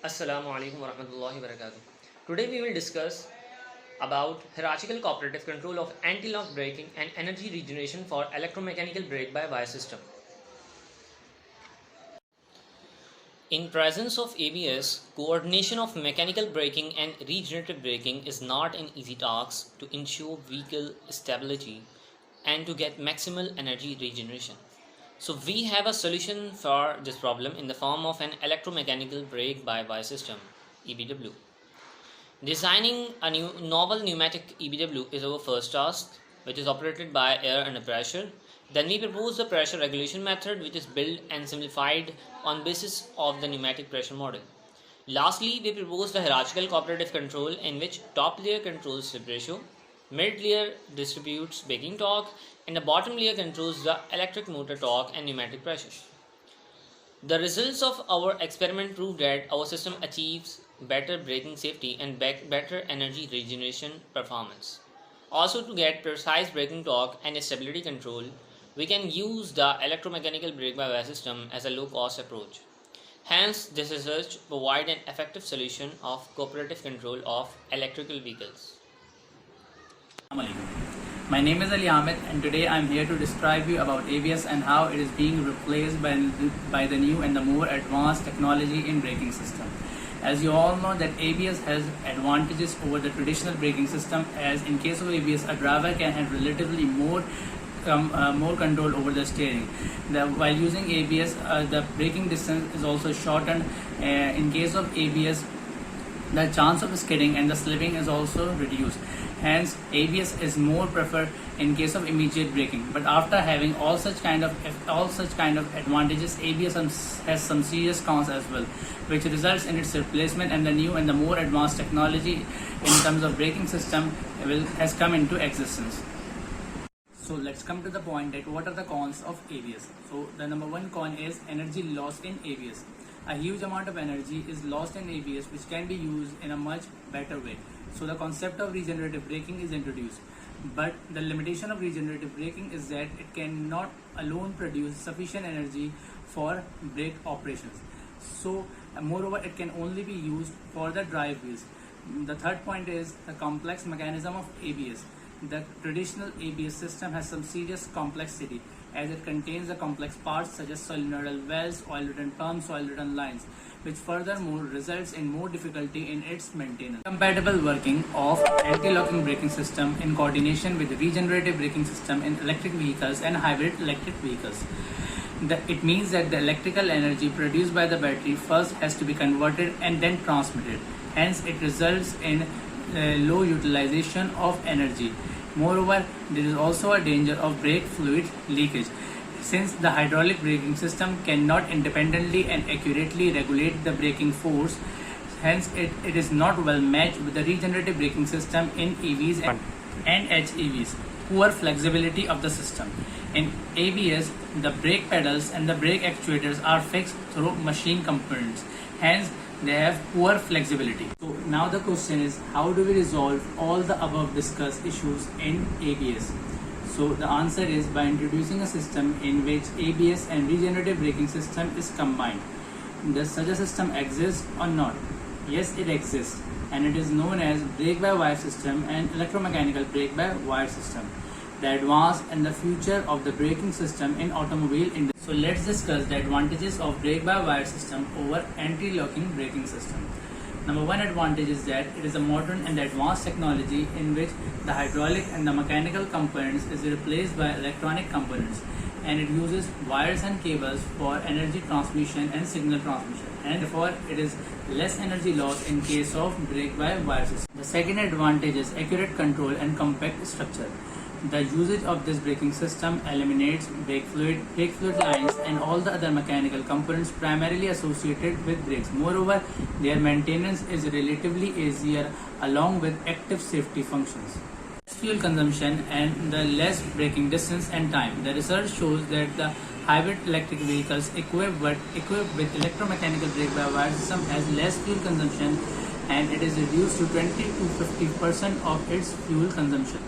Assalamu alaikum warahmatullahi wabarakatuh. Today we will discuss about hierarchical cooperative control of anti-lock braking and energy regeneration for electromechanical brake-by-wire system. In presence of ABS, coordination of mechanical braking and regenerative braking is not an easy task to ensure vehicle stability and to get maximal energy regeneration. So we have a solution for this problem in the form of an electromechanical brake-by-wire system (EBW). Designing a novel pneumatic EBW is our first task, which is operated by air under pressure. Then we propose the pressure regulation method, which is built and simplified on basis of the pneumatic pressure model. Lastly, we propose the hierarchical cooperative control, in which top layer controls slip ratio, mid layer distributes braking torque, and the bottom layer controls the electric motor torque and pneumatic pressure. The results of our experiment prove that our system achieves better braking safety and better energy regeneration performance. Also, to get precise braking torque and stability control, we can use the electromechanical brake-by-wire system as a low-cost approach. Hence, this research provides an effective solution of cooperative control of electrical vehicles. My name is Ali Ahmed, and today I am here to describe you about ABS and how it is being replaced by the new and the more advanced technology in braking system. As you all know that ABS has advantages over the traditional braking system, as in case of ABS a driver can have relatively more control over the steering. While using ABS, the braking distance is also shortened. In case of ABS, the chance of skidding and the slipping is also reduced. Hence, ABS is more preferred in case of immediate braking. But after having all such kind of advantages, ABS has some serious cons as well, which results in its replacement, and the new and the more advanced technology in terms of braking system has come into existence. So let's come to the point that what are the cons of ABS. So the number one con is energy loss in ABS. A huge amount of energy is lost in ABS, which can be used in a much better way. So the concept of regenerative braking is introduced. But the limitation of regenerative braking is that it cannot alone produce sufficient energy for brake operations. So moreover, it can only be used for the drive wheels. The third point is the complex mechanism of ABS. The traditional ABS system has some serious complexity, as it contains the complex parts such as solenoidal valves, oil return pumps, oil return lines, which furthermore results in more difficulty in its maintenance. Compatible working of anti-locking braking system in coordination with the regenerative braking system in electric vehicles and hybrid electric vehicles. It means that the electrical energy produced by the battery first has to be converted and then transmitted. Hence, it results in low utilization of energy. Moreover, there is also a danger of brake fluid leakage, since the hydraulic braking system cannot independently and accurately regulate the braking force. Hence, it is not well matched with the regenerative braking system in EVs and HEVs. Poor flexibility of the system. In ABS, the brake pedals and the brake actuators are fixed through machine components. Hence, they have poor flexibility. So now the question is, how do we resolve all the above discussed issues in ABS? So the answer is by introducing a system in which ABS and regenerative braking system is combined. Does such a system exist or not? Yes, it exists, and it is known as brake-by-wire system and electromechanical brake-by-wire system, the advance and the future of the braking system in automobile industry. So let's discuss the advantages of brake-by-wire system over anti-locking braking system. Number one advantage is that it is a modern and advanced technology in which the hydraulic and the mechanical components is replaced by electronic components, and it uses wires and cables for energy transmission and signal transmission, and therefore it is less energy loss in case of brake-by-wire system. The second advantage is accurate control and compact structure. The usage of this braking system eliminates brake fluid lines, and all the other mechanical components primarily associated with brakes. Moreover, their maintenance is relatively easier along with active safety functions. Fuel consumption and the less braking distance and time. The research shows that the hybrid electric vehicles equipped with electromechanical brake-by-wire system has less fuel consumption, and it is reduced to 20 to 50% of its fuel consumption.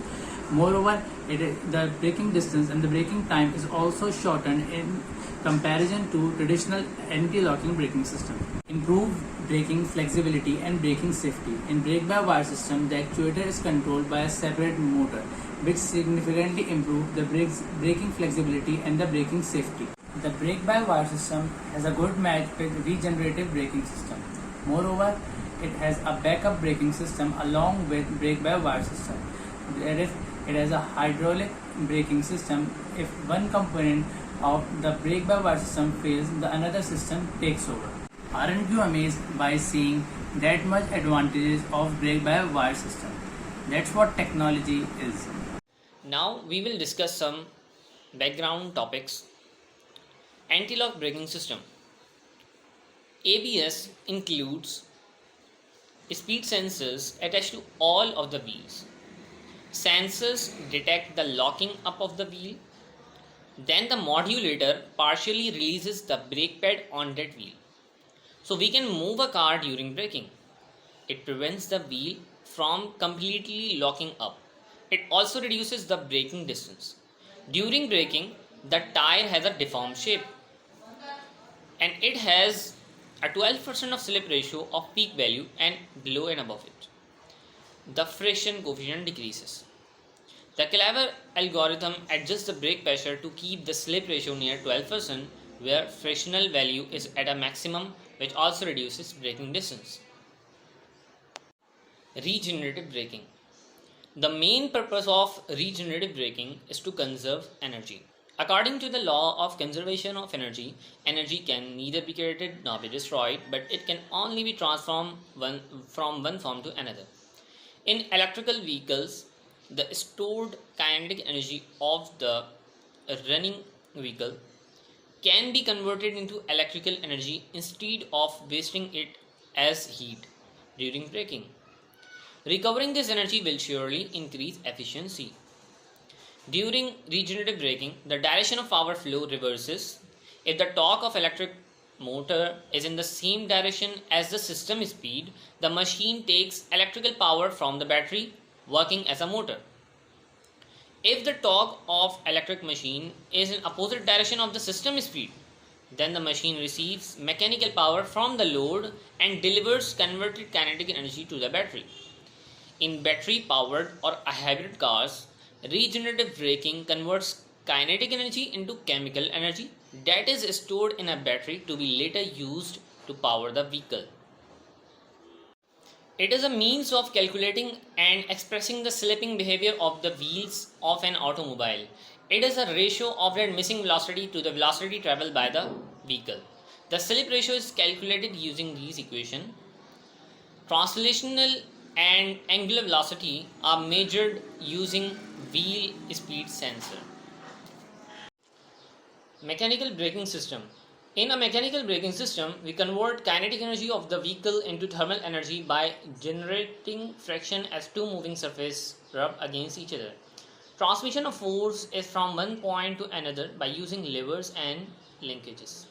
Moreover, the braking distance and the braking time is also shortened in comparison to traditional anti-locking braking system. Improved braking flexibility and braking safety. In brake-by-wire system, the actuator is controlled by a separate motor, which significantly improves the braking flexibility and the braking safety. The brake-by-wire system has a good match with regenerative braking system. Moreover, it has a backup braking system along with brake-by-wire system. That is, it has a hydraulic braking system. If one component of the brake-by-wire system fails, the another system takes over. Aren't you amazed by seeing that much advantages of brake-by-wire system? That's what technology is. Now we will discuss some background topics. Anti-lock braking system. ABS includes speed sensors attached to all of the wheels. Sensors detect the locking up of the wheel. Then the modulator partially releases the brake pad on that wheel. So we can move a car during braking. It prevents the wheel from completely locking up. It also reduces the braking distance. During braking, the tire has a deformed shape and it has a 12% of slip ratio of peak value and below and above it. The friction coefficient decreases. The clever algorithm adjusts the brake pressure to keep the slip ratio near 12%, where frictional value is at a maximum, which also reduces braking distance. Regenerative braking. The main purpose of regenerative braking is to conserve energy. According to the law of conservation of energy, energy can neither be created nor be destroyed, but it can only be transformed from one form to another. In electrical vehicles, the stored kinetic energy of the running vehicle can be converted into electrical energy instead of wasting it as heat during braking. Recovering this energy will surely increase efficiency. During regenerative braking, the direction of power flow reverses. If the torque of electric motor is in the same direction as the system speed, the machine takes electrical power from the battery working as a motor. If the torque of electric machine is in opposite direction of the system speed, then the machine receives mechanical power from the load and delivers converted kinetic energy to the battery. In battery powered or hybrid cars, regenerative braking converts kinetic energy into chemical energy that is stored in a battery to be later used to power the vehicle. It is a means of calculating and expressing the slipping behavior of the wheels of an automobile. It is a ratio of that missing velocity to the velocity traveled by the vehicle. The slip ratio is calculated using these equations. Translational and angular velocity are measured using wheel speed sensor. Mechanical braking system. In a mechanical braking system, we convert kinetic energy of the vehicle into thermal energy by generating friction as two moving surfaces rub against each other. Transmission of force is from one point to another by using levers and linkages.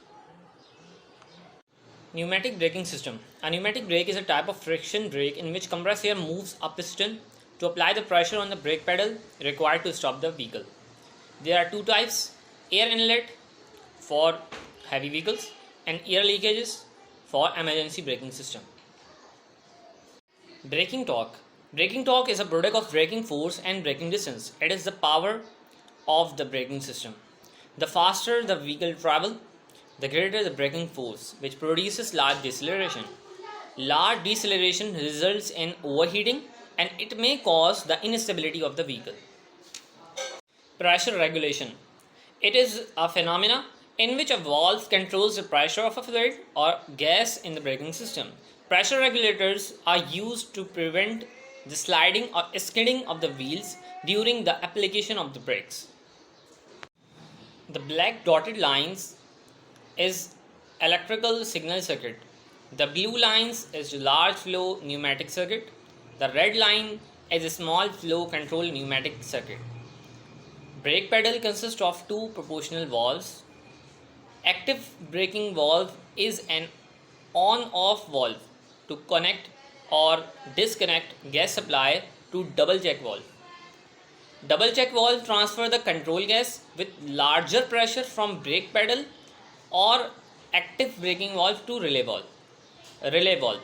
Pneumatic braking system. A pneumatic brake is a type of friction brake in which compressed air moves a piston to apply the pressure on the brake pedal required to stop the vehicle. There are two types: air inlet for heavy vehicles and air leakages for emergency braking system. Braking torque. Braking torque is a product of braking force and braking distance. It is the power of the braking system. The faster the vehicle travels, the greater the braking force, which produces large deceleration. Large deceleration results in overheating and it may cause the instability of the vehicle. Pressure regulation. It is a phenomena in which a valve controls the pressure of a fluid or gas in the braking system. Pressure regulators are used to prevent the sliding or skidding of the wheels during the application of the brakes. The black dotted lines is electrical signal circuit. The blue lines is large flow pneumatic circuit. The red line is a small flow control pneumatic circuit. Brake pedal consists of two proportional valves. Active braking valve is an on-off valve to connect or disconnect gas supply to double check valve. Double check valve transfer the control gas with larger pressure from brake pedal or active braking valve to relay valve. Relay valve.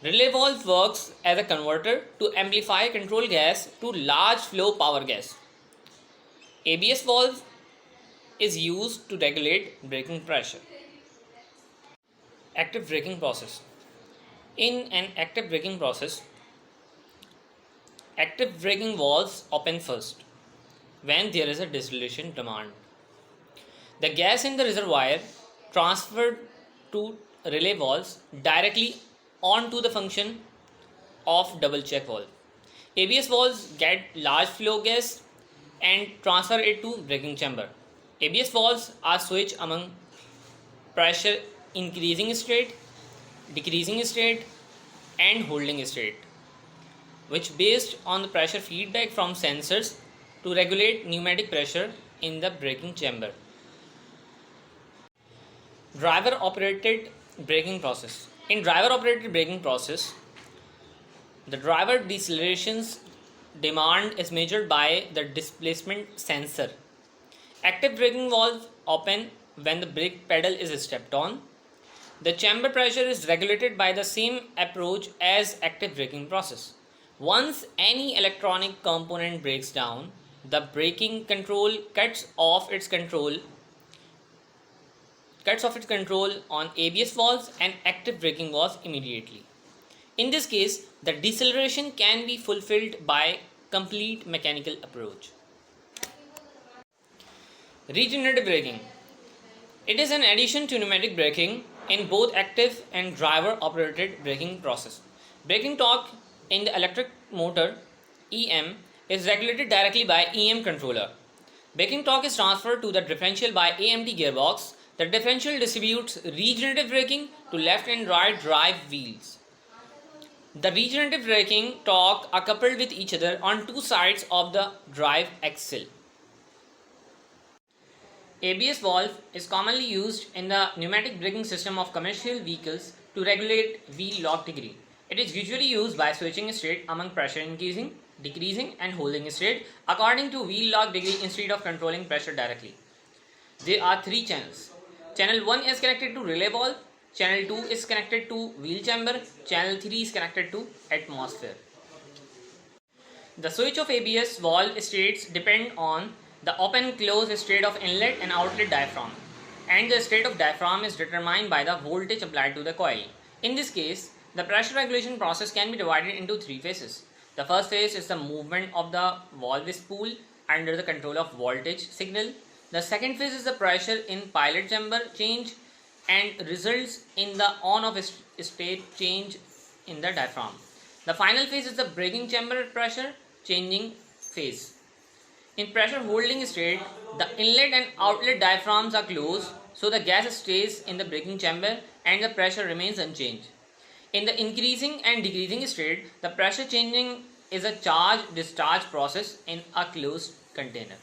Relay valve works as a converter to amplify control gas to large flow power gas. ABS valve is used to regulate braking pressure. Active braking process. In an active braking process, active braking valves open first when there is a distillation demand. The gas in the reservoir transferred to relay valves directly onto the function of double check valve. ABS valves get large flow gas and transfer it to braking chamber. ABS valves are switched among pressure increasing state, decreasing state, and holding state, which based on the pressure feedback from sensors to regulate pneumatic pressure in the braking chamber. Driver operated braking process. In driver operated braking process, the driver deceleration's demand is measured by the displacement sensor. Active braking valve open when the brake pedal is stepped on. The chamber pressure is regulated by the same approach as active braking process. Once any electronic component breaks down, the braking control cuts off its control on ABS valves and active braking valves immediately. In this case, the deceleration can be fulfilled by complete mechanical approach. Regenerative braking. It is an addition to pneumatic braking in both active and driver operated braking process. Braking torque in the electric motor EM is regulated directly by EM controller. Braking torque is transferred to the differential by AMT gearbox. The differential distributes regenerative braking to left and right drive wheels. The regenerative braking torque are coupled with each other on two sides of the drive axle. ABS valve is commonly used in the pneumatic braking system of commercial vehicles to regulate wheel lock degree. It is usually used by switching state among pressure increasing, decreasing, and holding state according to wheel lock degree instead of controlling pressure directly. There are three channels. Channel 1 is connected to relay valve, channel 2 is connected to wheel chamber, channel 3 is connected to atmosphere. The switch of ABS valve states depend on the open-close state of inlet and outlet diaphragm, and the state of diaphragm is determined by the voltage applied to the coil. In this case, the pressure regulation process can be divided into three phases. The first phase is the movement of the valve spool under the control of voltage signal. The second phase is the pressure in pilot chamber change and results in the on-off state change in the diaphragm. The final phase is the braking chamber pressure changing phase. In pressure holding state, the inlet and outlet diaphragms are closed, so the gas stays in the braking chamber and the pressure remains unchanged. In the increasing and decreasing state, the pressure changing is a charge-discharge process in a closed container.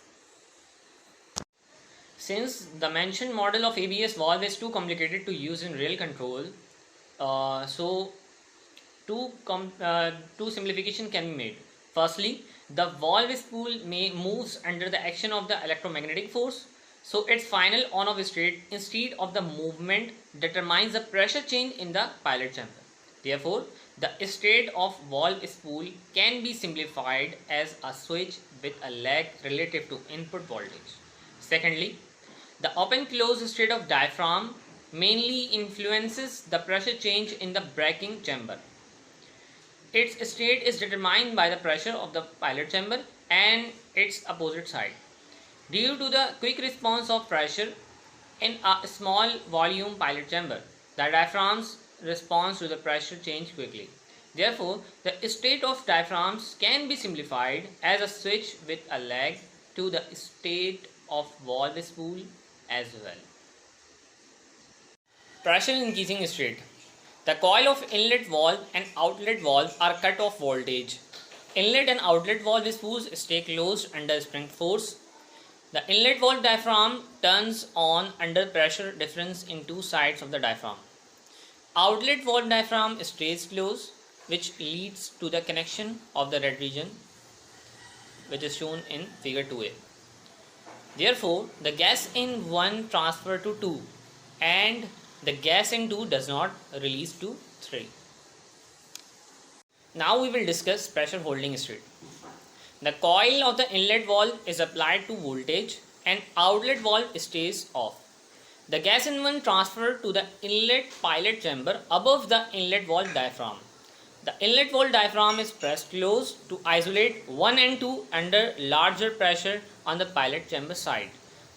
Since the mentioned model of ABS valve is too complicated to use in real control, two simplification can be made. Firstly, the valve spool moves under the action of the electromagnetic force, so its final on-off state instead of the movement determines the pressure change in the pilot chamber. Therefore, the state of valve spool can be simplified as a switch with a lag relative to input voltage. Secondly, the open-close state of diaphragm mainly influences the pressure change in the braking chamber. Its state is determined by the pressure of the pilot chamber and its opposite side. Due to the quick response of pressure in a small volume pilot chamber, the diaphragms respond to the pressure change quickly. Therefore, the state of diaphragms can be simplified as a switch with a lag to the state of valve spool as well. Pressure increasing state. The coil of inlet valve and outlet valve are cut off voltage. Inlet and outlet valve spools stay closed under spring force. The inlet valve diaphragm turns on under pressure difference in two sides of the diaphragm. Outlet valve diaphragm stays closed, which leads to the connection of the red region, which is shown in figure 2a. Therefore, the gas in 1 transfer to 2 and the gas N2 does not release to 3. Now we will discuss pressure holding state. The coil of the inlet valve is applied to voltage and outlet valve stays off. The gas N1 transferred to the inlet pilot chamber above the inlet valve diaphragm. The inlet valve diaphragm is pressed close to isolate 1 and 2 under larger pressure on the pilot chamber side.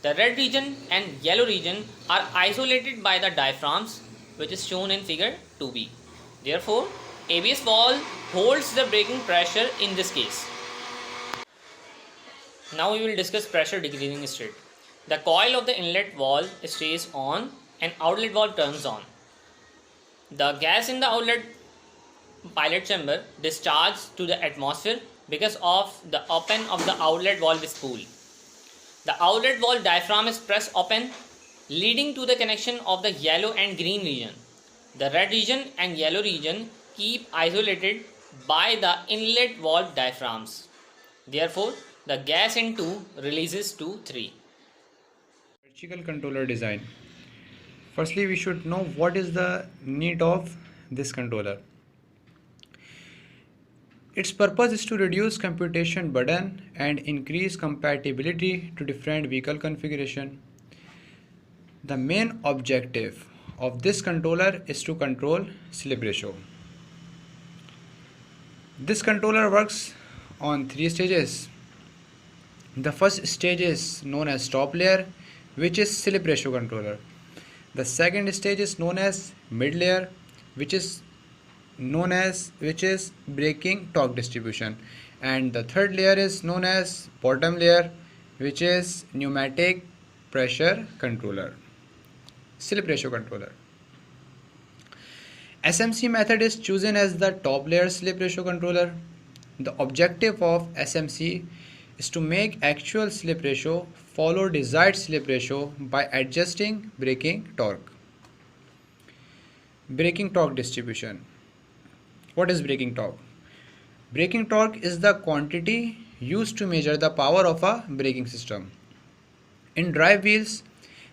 The red region and yellow region are isolated by the diaphragms, which is shown in figure 2b. Therefore, ABS valve holds the braking pressure in this case. Now we will discuss pressure decreasing state. The coil of the inlet valve stays on and outlet valve turns on. The gas in the outlet pilot chamber discharges to the atmosphere because of the open of the outlet valve spool. The outlet valve diaphragm is pressed open, leading to the connection of the yellow and green region. The red region and yellow region keep isolated by the inlet valve diaphragms. Therefore, the gas N2 releases to 3. Electrical controller design. Firstly, we should know what is the need of this controller. Its purpose is to reduce computation burden and increase compatibility to different vehicle configuration. The main objective of this controller is to control slip ratio. This controller works on 3 stages. The first stage is known as top layer, which is slip ratio controller. The second stage is known as mid layer, which is braking torque distribution, and the third layer is known as bottom layer, which is pneumatic pressure controller, slip ratio controller. SMC method is chosen as the top layer slip ratio controller. The objective of SMC is to make actual slip ratio follow desired slip ratio by adjusting braking torque. Braking torque distribution. What is braking torque? Braking torque is the quantity used to measure the power of a braking system. In drive wheels,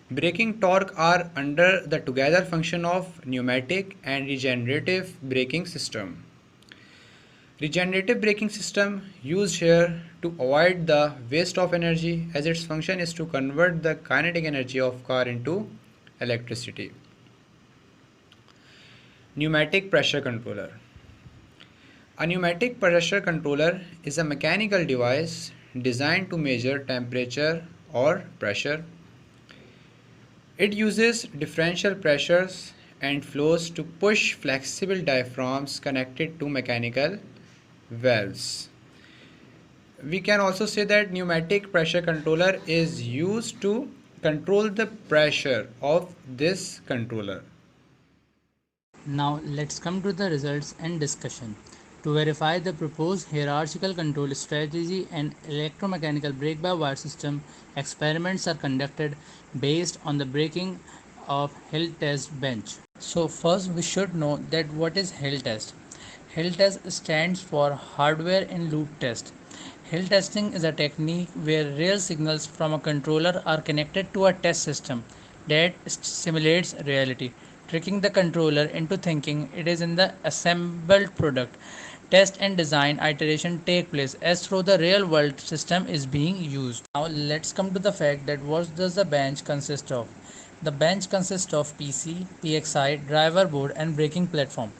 braking torque are under the together function of pneumatic and regenerative braking system. Regenerative braking system used here to avoid the waste of energy, as its function is to convert the kinetic energy of car into electricity. Pneumatic pressure controller. A pneumatic pressure controller is a mechanical device designed to measure temperature or pressure. It uses differential pressures and flows to push flexible diaphragms connected to mechanical valves. We can also say that pneumatic pressure controller is used to control the pressure of this controller. Now let's come to the results and discussion. To verify the proposed hierarchical control strategy and electromechanical brake-by-wire system, experiments are conducted based on the braking of Hill test bench. So first we should know that what is Hill test. Hill test stands for hardware in loop test. Hill testing is a technique where real signals from a controller are connected to a test system that simulates reality, tricking the controller into thinking it is in the assembled product. Test and design iteration take place as though the real world system is being used. Now let's come to the fact that what does the bench consist of. The bench consists of PC, PXI, driver board and braking platform.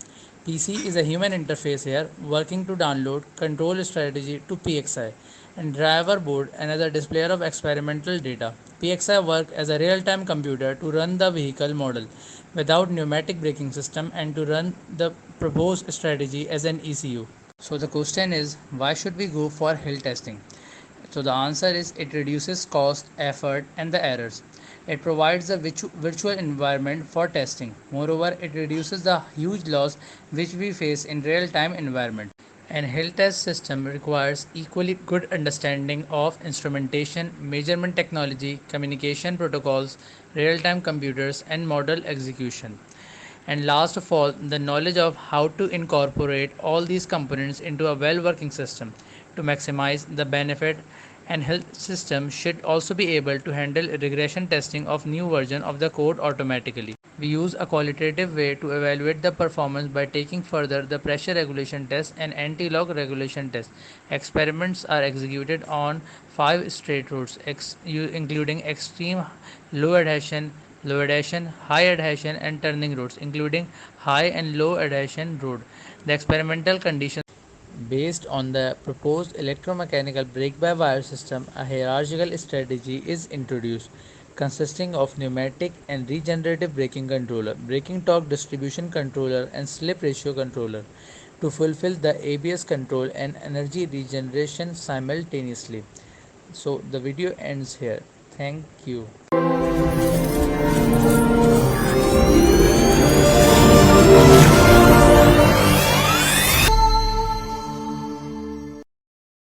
PC is a human interface here working to download control strategy to PXI, and driver board another displayer of experimental data. PXI work as a real-time computer to run the vehicle model without pneumatic braking system and to run the proposed strategy as an ECU. So the question is, why should we go for hill testing? So the answer is it reduces cost, effort and the errors. It provides a virtual environment for testing. Moreover, it reduces the huge loss which we face in real-time environment. An hill test system requires equally good understanding of instrumentation, measurement technology, communication protocols, real-time computers and model execution. And last of all, the knowledge of how to incorporate all these components into a well-working system to maximize the benefit. And health system should also be able to handle regression testing of new version of the code automatically. We use a qualitative way to evaluate the performance by taking further the pressure regulation test and anti-lock regulation test. Experiments are executed on 5 straight routes, including extreme low adhesion, high adhesion, and turning routes, including high and low adhesion route. The experimental conditions based on the proposed electromechanical brake-by-wire system, a hierarchical strategy is introduced, consisting of pneumatic and regenerative braking controller, braking torque distribution controller, and slip ratio controller to fulfill the ABS control and energy regeneration simultaneously. So the video ends here. Thank you.